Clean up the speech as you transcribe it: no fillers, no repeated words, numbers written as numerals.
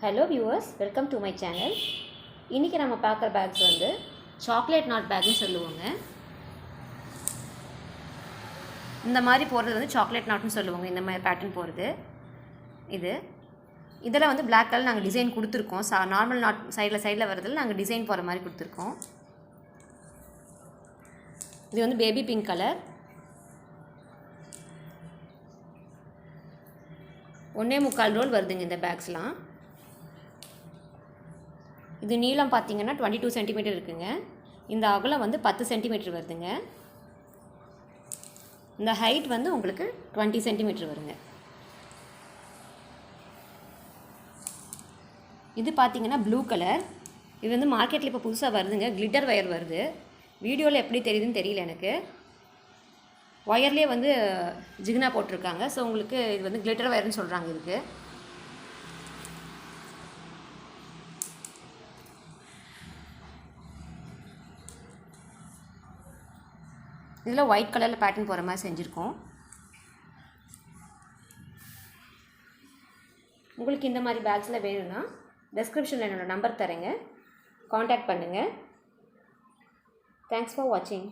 Hello viewers, welcome to my channel. இன்றைக்கி நம்ம பார்க்குற பேக்ஸ் வந்து சாக்லேட் நாட் பேக்னு சொல்லுவோங்க. இந்த மாதிரி போடுறது வந்து சாக்லேட் நாட்னு சொல்லுவாங்க. இந்த மாதிரி பேட்டர்ன் போகிறது இதில் வந்து பிளாக் கலர் நாங்கள் டிசைன் கொடுத்துருக்கோம். நார்மல் நாட் சைடில் வரதில் நாங்கள் டிசைன் போகிற மாதிரி கொடுத்துருக்கோம். இது வந்து பேபி பிங்க் கலர். 1.25 ரோல் வருதுங்க இந்த பேக்ஸ்லாம். இது நீளம் பார்த்தீங்கன்னா 22 சென்டிமீட்டர் இருக்குங்க. இந்த அகலம் வந்து 10 சென்டிமீட்டர் வருதுங்க. இந்த ஹைட் வந்து உங்களுக்கு 20 சென்டிமீட்டர் வருங்க. இது பார்த்தீங்கன்னா ப்ளூ கலர். இது வந்து மார்க்கெட்டில் இப்போ புதுசாக வருதுங்க. கிளிட்டர் ஒயர் வருது. வீடியோவில் எப்படி தெரியுதுன்னு தெரியல எனக்கு. ஒயர்லேயே வந்து ஜிகினா போட்டிருக்காங்க. ஸோ உங்களுக்கு இது வந்து கிளிட்டர் ஒயர்னு சொல்கிறாங்க. இதுக்கு இதில் ஒயிட் கலரில் பேட்டர்ன் போகிற மாதிரி செஞ்சுருக்கோம். உங்களுக்கு இந்த மாதிரி பேக்ஸில் வேணும்னா டிஸ்கிரிப்ஷனில் என்னோடய நம்பர் தரேங்க. காண்டாக்ட் பண்ணுங்கள். தேங்க்ஸ் ஃபார் வாட்சிங்.